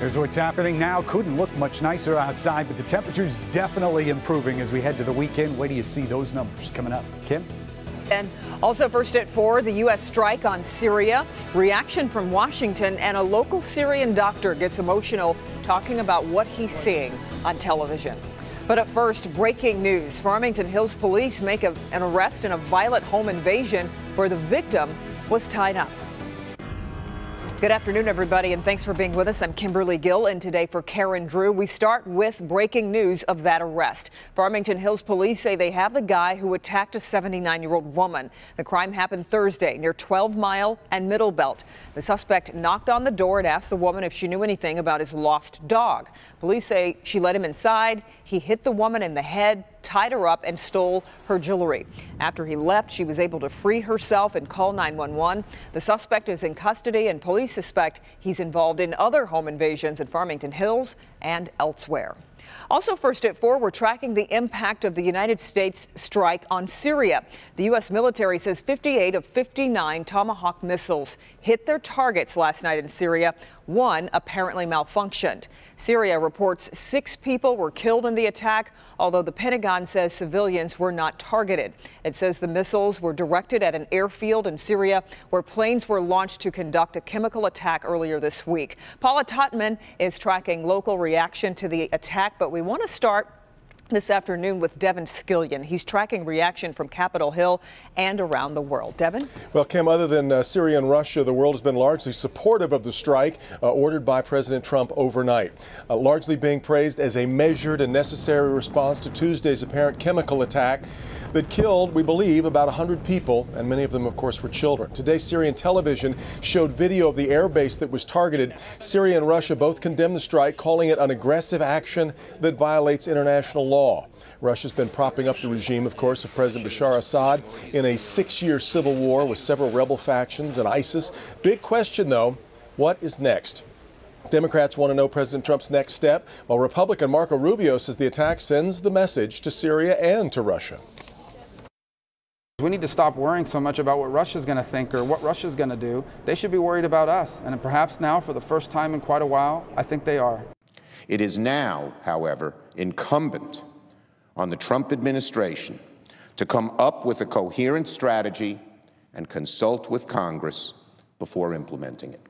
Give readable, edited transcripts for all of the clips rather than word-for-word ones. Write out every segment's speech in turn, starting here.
Here's what's happening now. Couldn't look much nicer outside, but the temperature's definitely improving as we head to the weekend. Wait till you see those numbers coming up. Kim? And also first at 4, the U.S. strike on Syria, reaction from Washington, and a local Syrian doctor gets emotional talking about what he's seeing on television. But at first, breaking news. Farmington Hills police make an arrest in a violent home invasion where the victim was tied up. Good afternoon, everybody, and thanks for being with us. I'm Kimberly Gill, and today for Karen Drew, we start with breaking news of that arrest. Farmington Hills police say they have the guy who attacked a 79-year-old woman. The crime happened Thursday near 12 Mile and Middle Belt. The suspect knocked on the door and asked the woman if she knew anything about his lost dog. Police say she let him inside. He hit the woman in the head, tied her up, and stole her jewelry. After he left, she was able to free herself and call 911. The suspect is in custody, and police suspect he's involved in other home invasions in Farmington Hills and elsewhere. Also first at 4, we're tracking the impact of the United States strike on Syria. The U.S. military says 58 of 59 Tomahawk missiles hit their targets last night in Syria. One apparently malfunctioned. Syria reports 6 people were killed in the attack, although the Pentagon says civilians were not targeted. It says the missiles were directed at an airfield in Syria where planes were launched to conduct a chemical attack earlier this week. Paula Tutman is tracking local reaction to the attack, but we want to start this afternoon with Devin Skillion. He's tracking reaction from Capitol Hill and around the world. Devin? Well, Kim, other than Syria and Russia, the world has been largely supportive of the strike ordered by President Trump overnight, largely being praised as a measured and necessary response to Tuesday's apparent chemical attack that killed, we believe, about 100 people, and many of them, of course, were children. Today, Syrian television showed video of the airbase that was targeted. Syria and Russia both condemned the strike, calling it an aggressive action that violates international law. Russia's been propping up the regime, of course, of President Bashar Assad in a 6-year civil war with several rebel factions and ISIS. Big question, though, what is next? Democrats want to know President Trump's next step, while Republican Marco Rubio says the attack sends the message to Syria and to Russia. We need to stop worrying so much about what Russia's going to think or what Russia's going to do. They should be worried about us. And perhaps now, for the first time in quite a while, I think they are. It is now, however, incumbent on the Trump administration to come up with a coherent strategy and consult with Congress before implementing it.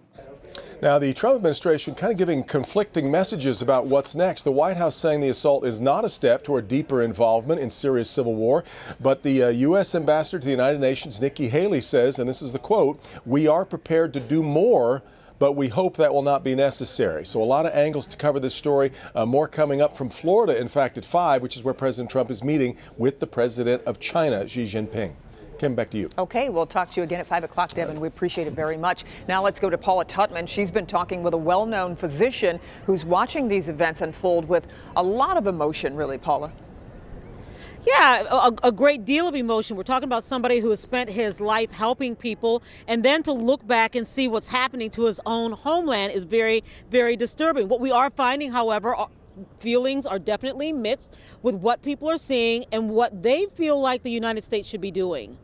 Now, the Trump administration kind of giving conflicting messages about what's next. The White House saying the assault is not a step toward deeper involvement in Syria's civil war. But the U.S. ambassador to the United Nations, Nikki Haley, says, and this is the quote, "We are prepared to do more, but we hope that will not be necessary." So a lot of angles to cover this story. More coming up from Florida, in fact, at 5, which is where President Trump is meeting with the president of China, Xi Jinping. Kim, back to you. Okay, we'll talk to you again at 5 o'clock, Devin. We appreciate it very much. Now let's go to Paula Tutman. She's been talking with a well-known physician who's watching these events unfold with a lot of emotion, really, Paula. Yeah, a great deal of emotion. We're talking about somebody who has spent his life helping people, and then to look back and see what's happening to his own homeland is very, very disturbing. What we are finding, however, feelings are definitely mixed with what people are seeing and what they feel like the United States should be doing.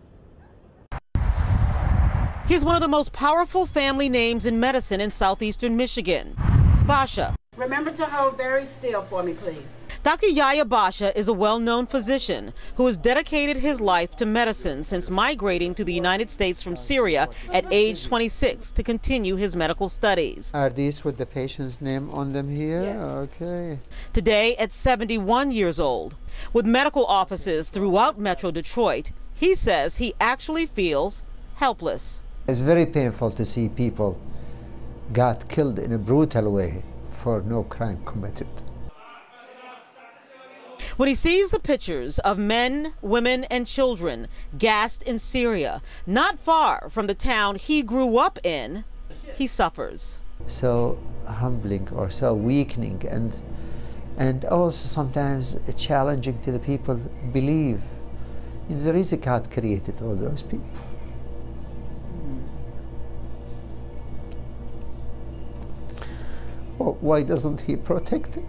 He's one of the most powerful family names in medicine in southeastern Michigan, Basha. Remember to hold very still for me, please. Dr. Yahya Basha is a well-known physician who has dedicated his life to medicine since migrating to the United States from Syria at age 26 to continue his medical studies. Are these with the patient's name on them here? Yes. Okay. Today, at 71 years old, with medical offices throughout Metro Detroit, he says he actually feels helpless. It's very painful to see people got killed in a brutal way for no crime committed. When he sees the pictures of men, women, and children gassed in Syria, not far from the town he grew up in, he suffers. So humbling or so weakening and also sometimes challenging to the people believe. You know, there is a God created all those people. Well, why doesn't he protect them?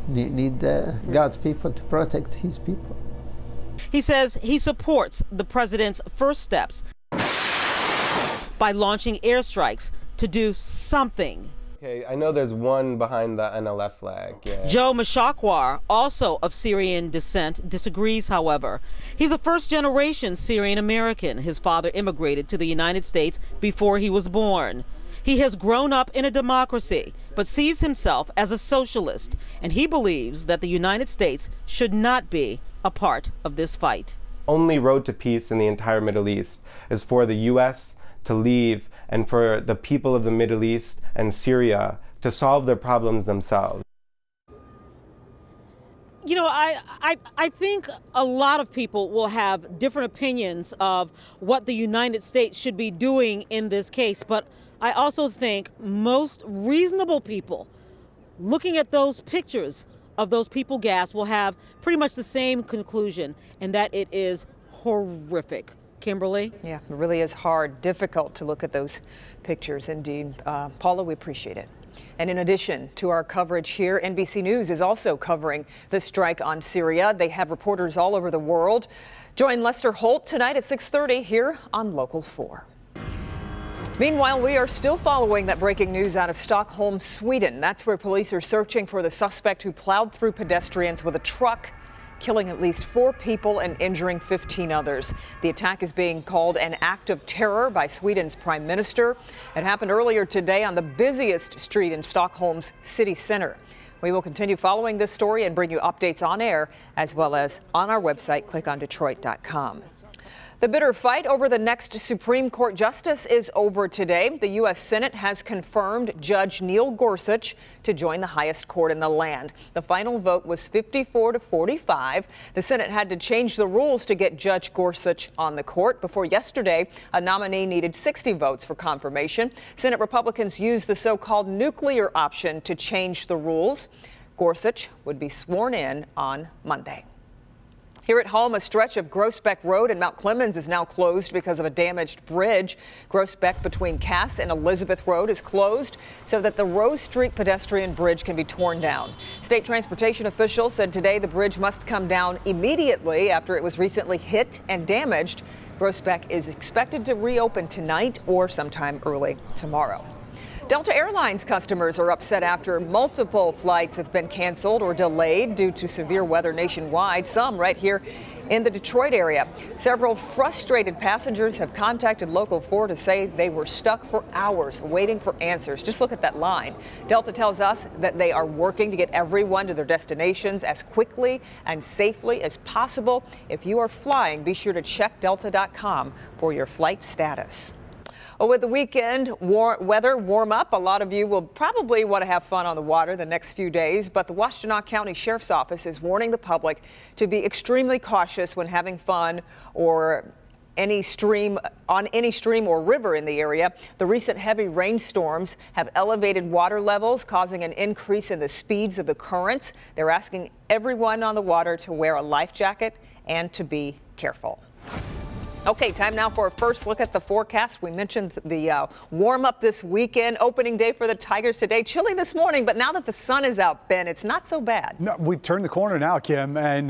Need God's people to protect his people. He says he supports the president's first steps by launching airstrikes to do something. Okay, I know there's one behind the NLF flag. Yeah. Joe Mashakwar, also of Syrian descent, disagrees, however. He's a first-generation Syrian American. His father immigrated to the United States before he was born. He has grown up in a democracy, but sees himself as a socialist, and he believes that the United States should not be a part of this fight. Only road to peace in the entire Middle East is for the U.S. to leave and for the people of the Middle East and Syria to solve their problems themselves. You know, I think a lot of people will have different opinions of what the United States should be doing in this case, but I also think most reasonable people looking at those pictures of those people gassed will have pretty much the same conclusion, and that it is horrific. Kimberly? Yeah, it really is hard, difficult to look at those pictures indeed. Paula, we appreciate it. And in addition to our coverage here, NBC News is also covering the strike on Syria. They have reporters all over the world. Join Lester Holt tonight at 6:30 here on Local 4. Meanwhile, we are still following that breaking news out of Stockholm, Sweden. That's where police are searching for the suspect who plowed through pedestrians with a truck, killing at least 4 people and injuring 15 others. The attack is being called an act of terror by Sweden's prime minister. It happened earlier today on the busiest street in Stockholm's city center. We will continue following this story and bring you updates on air as well as on our website, clickondetroit.com. The bitter fight over the next Supreme Court justice is over today. The U.S. Senate has confirmed Judge Neil Gorsuch to join the highest court in the land. The final vote was 54-45. The Senate had to change the rules to get Judge Gorsuch on the court. Before yesterday, a nominee needed 60 votes for confirmation. Senate Republicans used the so-called nuclear option to change the rules. Gorsuch would be sworn in on Monday. Here at home, a stretch of Groesbeck Road in Mount Clemens is now closed because of a damaged bridge. Groesbeck between Cass and Elizabeth Road is closed so that the Rose Street pedestrian bridge can be torn down. State transportation officials said today the bridge must come down immediately after it was recently hit and damaged. Groesbeck is expected to reopen tonight or sometime early tomorrow. Delta Airlines customers are upset after multiple flights have been canceled or delayed due to severe weather nationwide, some right here in the Detroit area. Several frustrated passengers have contacted Local 4 to say they were stuck for hours waiting for answers. Just look at that line. Delta tells us that they are working to get everyone to their destinations as quickly and safely as possible. If you are flying, be sure to check delta.com for your flight status. Well, with the weekend weather warm up, a lot of you will probably want to have fun on the water the next few days, but the Washtenaw County Sheriff's Office is warning the public to be extremely cautious when having fun or on any stream or river in the area. The recent heavy rainstorms have elevated water levels, causing an increase in the speeds of the currents. They're asking everyone on the water to wear a life jacket and to be careful. Okay, time now for a first look at the forecast. We mentioned the warm up this weekend, opening day for the Tigers today. Chilly this morning, but now that the sun is out, Ben, it's not so bad. No, we've turned the corner now, Kim, and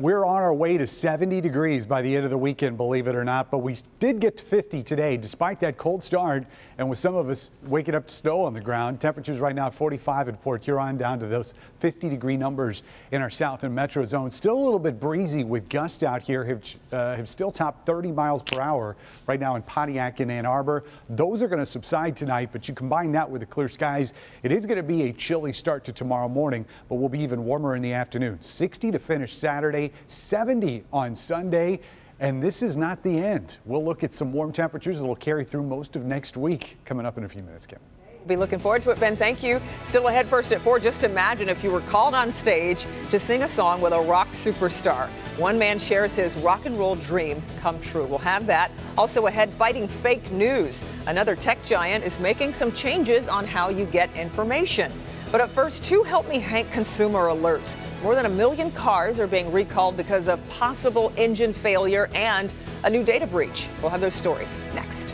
we're on our way to 70 degrees by the end of the weekend, believe it or not. But we did get to 50 today, despite that cold start, and with some of us waking up to snow on the ground. Temperatures right now 45 at Port Huron, down to those 50-degree numbers in our south and metro zone. Still a little bit breezy with gusts out here, have still topped 30 miles per hour right now in Pontiac and Ann Arbor. Those are going to subside tonight, but you combine that with the clear skies, it is going to be a chilly start to tomorrow morning, but we'll be even warmer in the afternoon. 60 to finish Saturday, 70 on Sunday. And this is not the end. We'll look at some warm temperatures that will carry through most of next week coming up in a few minutes, Kim. Be looking forward to it, Ben. Thank you. Still ahead first at 4. Just imagine if you were called on stage to sing a song with a rock superstar. One man shares his rock and roll dream come true. We'll have that. Also ahead, fighting fake news. Another tech giant is making some changes on how you get information. But at first, 2 Help Me Hank consumer alerts. More than 1 million cars are being recalled because of possible engine failure and a new data breach. We'll have those stories next.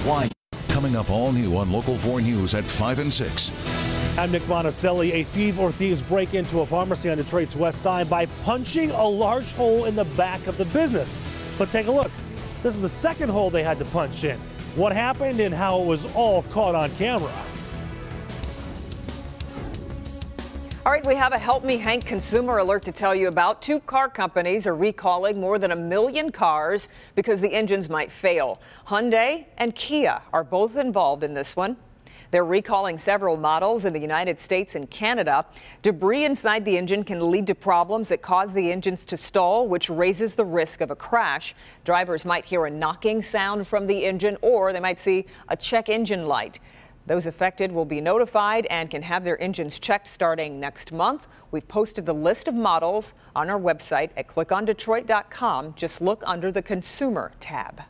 Why? Coming up all new on Local 4 News at 5 and 6. I'm Nick Monticelli. A thief or thieves break into a pharmacy on Detroit's west side by punching a large hole in the back of the business. But take a look. This is the second hole they had to punch in. What happened and how it was all caught on camera. All right, we have a Help Me Hank consumer alert to tell you about. 2 car companies are recalling more than 1 million cars because the engines might fail. Hyundai and Kia are both involved in this one. They're recalling several models in the United States and Canada. Debris inside the engine can lead to problems that cause the engines to stall, which raises the risk of a crash. Drivers might hear a knocking sound from the engine, or they might see a check engine light. Those affected will be notified and can have their engines checked starting next month. We've posted the list of models on our website at clickondetroit.com. Just look under the Consumer tab.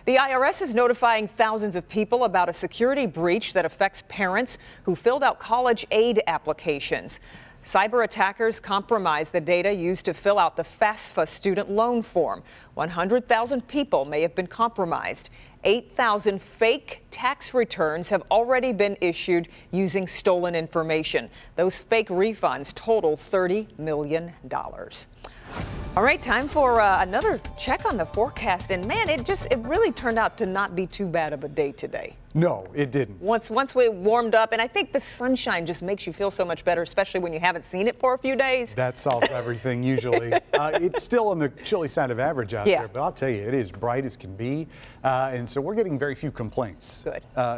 The IRS is notifying thousands of people about a security breach that affects parents who filled out college aid applications. Cyber attackers compromised the data used to fill out the FAFSA student loan form. 100,000 people may have been compromised. 8,000 fake tax returns have already been issued using stolen information. Those fake refunds total $30 million. All right, time for another check on the forecast. And man, it really turned out to not be too bad of a day today. No, it didn't. Once we warmed up, and I think the sunshine just makes you feel so much better, especially when you haven't seen it for a few days. That solves everything usually. It's still on the chilly side of average out there, but I'll tell you, it is bright as can be. And so we're getting very few complaints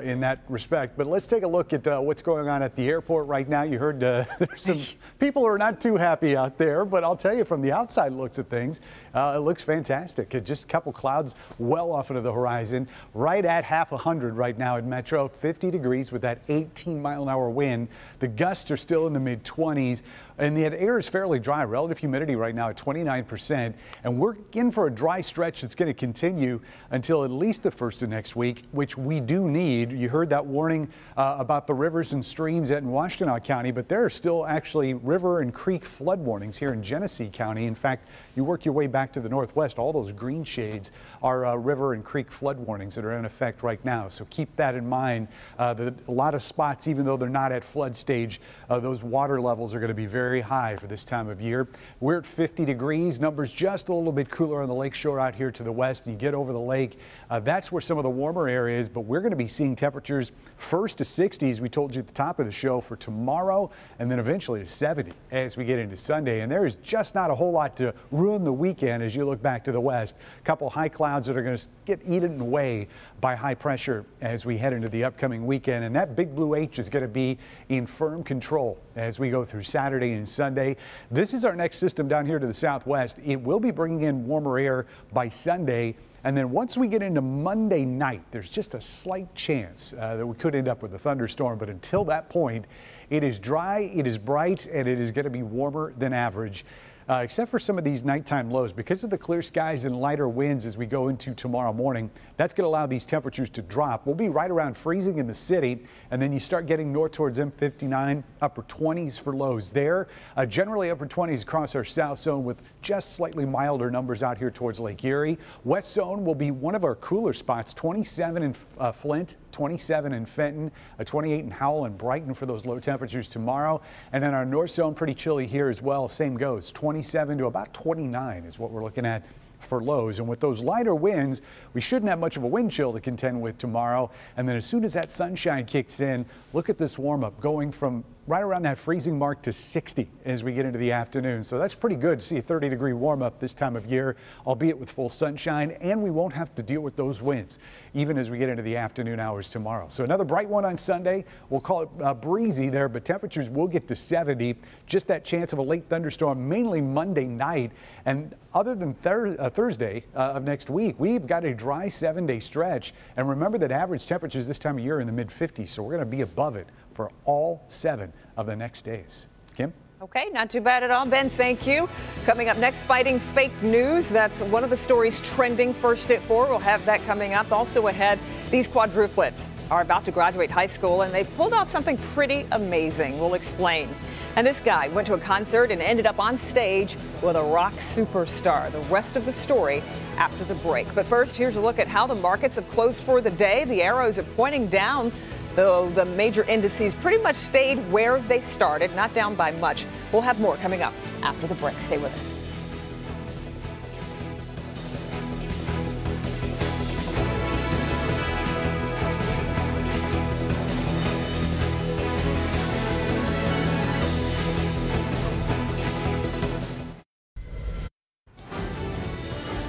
in that respect. But let's take a look at what's going on at the airport right now. You heard there's some people who are not too happy out there, but I'll tell you from the outside looks at things, it looks fantastic. Just a couple clouds well off into the horizon, right at half 100 right now at Metro, 50 degrees with that 18-mile-an-hour wind. The gusts are still in the mid-20s. And the air is fairly dry. Relative humidity right now at 29%. And we're in for a dry stretch that's going to continue until at least the first of next week, which we do need. You heard that warning about the rivers and streams in Washtenaw County, but there are still actually river and creek flood warnings here in Genesee County. In fact, you work your way back to the northwest, all those green shades are river and creek flood warnings that are in effect right now. So keep that in mind. A lot of spots, even though they're not at flood stage, those water levels are going to be very high for this time of year. We're at 50 degrees. Numbers just a little bit cooler on the lake shore out here to the west. You get over the lake, that's where some of the warmer areas, but we're going to be seeing temperatures first to 60s, we told you at the top of the show, for tomorrow, and then eventually to 70 as we get into Sunday. And there is just not a whole lot to ruin the weekend as you look back to the west. A couple high clouds that are going to get eaten away by high pressure as we head into the upcoming weekend. And that big blue H is going to be in firm control as we go through Saturday and Sunday. This is our next system down here to the southwest. It will be bringing in warmer air by Sunday. And then once we get into Monday night, there's just a slight chance that we could end up with a thunderstorm. But until that point, it is dry, it is bright, and it is going to be warmer than average. Except for some of these nighttime lows. Because of the clear skies and lighter winds as we go into tomorrow morning, that's going to allow these temperatures to drop. We'll be right around freezing in the city, and then you start getting north towards M59, upper 20s for lows there. Generally upper 20s across our south zone with just slightly milder numbers out here towards Lake Erie. West zone will be one of our cooler spots, 27 in Flint, 27 in Fenton, 28 in Howell and Brighton for those low temperatures tomorrow. And then our north zone pretty chilly here as well. Same goes, 27 to about 29 is what we're looking at for lows. And with those lighter winds, we shouldn't have much of a wind chill to contend with tomorrow. And then as soon as that sunshine kicks in, look at this warm up going from right around that freezing mark to 60 as we get into the afternoon. So that's pretty good to see a 30-degree warm up this time of year, albeit with full sunshine, and we won't have to deal with those winds even as we get into the afternoon hours tomorrow. So another bright one on Sunday. We'll call it breezy there, but temperatures will get to 70. Just that chance of a late thunderstorm, mainly Monday night. And other than Thursday of next week, we've got a dry 7-day stretch. And remember that average temperatures this time of year are in the mid-50s, so we're going to be above it for all 7 of the next days. Kim? Okay, not too bad at all, Ben. Thank you. Coming up next, fighting fake news. That's one of the stories trending first at 4. We'll have that coming up. Also ahead, these quadruplets are about to graduate high school, and they've pulled off something pretty amazing. We'll explain. And this guy went to a concert and ended up on stage with a rock superstar. The rest of the story after the break. But first, here's a look at how the markets have closed for the day. The arrows are pointing down. though the major indices pretty much stayed where they started, not down by much. We'll have more coming up after the break. Stay with us.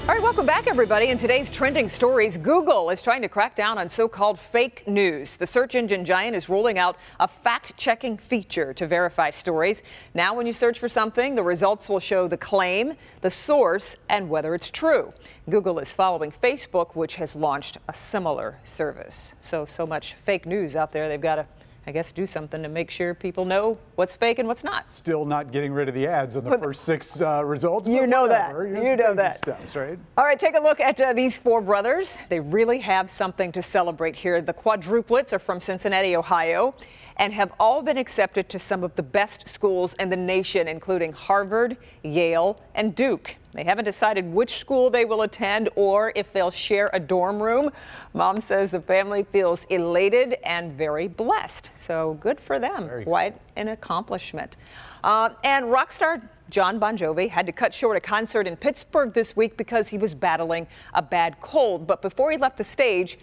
All right, welcome back, everybody. In today's trending stories, Google is trying to crack down on so-called fake news. The search engine giant is rolling out a fact-checking feature to verify stories. Now, when you search for something, the results will show the claim, the source, and whether it's true. Google is following Facebook, which has launched a similar service. So much fake news out there, they've got to, I guess, do something to make sure people know what's fake and what's not. Still not getting rid of the ads on the first 6 results. You know that. You know that. Steps, right? All right, take a look at these 4 brothers. They really have something to celebrate here. The quadruplets are from Cincinnati, Ohio, and have all been accepted to some of the best schools in the nation, including Harvard, Yale, and Duke. They haven't decided which school they will attend or if they'll share a dorm room. Mom says the family feels elated and very blessed. So good for them. Quite an accomplishment. And rock star Jon Bon Jovi had to cut short a concert in Pittsburgh this week because he was battling a bad cold. But before he left the stage,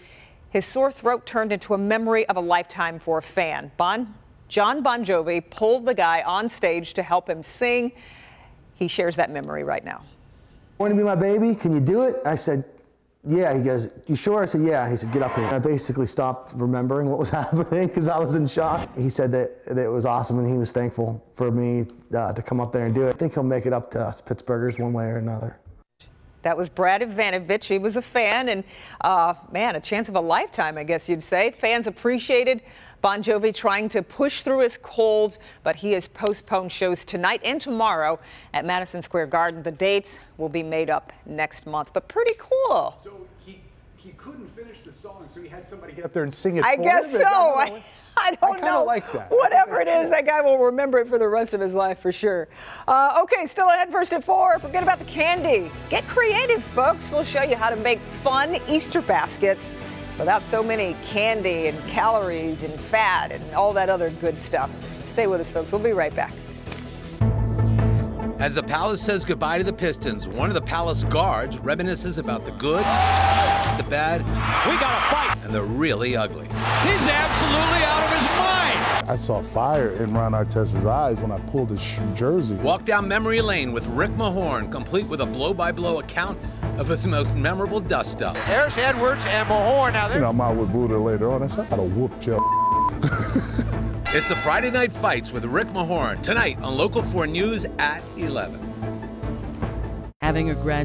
his sore throat turned into a memory of a lifetime for a fan. Jon Bon Jovi pulled the guy on stage to help him sing. He shares that memory right now. Want to be my baby? Can you do it? I said, yeah. He goes, you sure? I said, yeah. He said, get up here. I basically stopped remembering what was happening because I was in shock. He said that it was awesome and he was thankful for me to come up there and do it. I think he'll make it up to us Pittsburghers one way or another. That was Brad Ivanovich. He was a fan and, man, a chance of a lifetime, I guess you'd say. Fans appreciated Bon Jovi trying to push through his cold, but he has postponed shows tonight and tomorrow at Madison Square Garden. The dates will be made up next month, but pretty cool. So he couldn't finish the song, so he had somebody get up there and sing it I for guess him? so. I don't know. Like that. Whatever it is, that guy will remember it for the rest of his life for sure. Okay, still ahead first at 4. Forget about the candy. Get creative, folks. We'll show you how to make fun Easter baskets without so many candy and calories and fat and all that other good stuff. Stay with us, folks. We'll be right back. As the Palace says goodbye to the Pistons, one of the Palace guards reminisces about the good, the bad, we got a fight, and the really ugly. He's absolutely out of his mind. I saw fire in Ron Artest's eyes when I pulled his jersey. Walk down memory lane with Rick Mahorn, complete with a blow-by-blow account of his most memorable dust-ups. There's Edwards and Mahorn. Now I'm out with Buddha later on. I said, I gotta whoop your. It's the Friday Night Fights with Rick Mahorn, tonight on Local 4 News at 11. Having a grad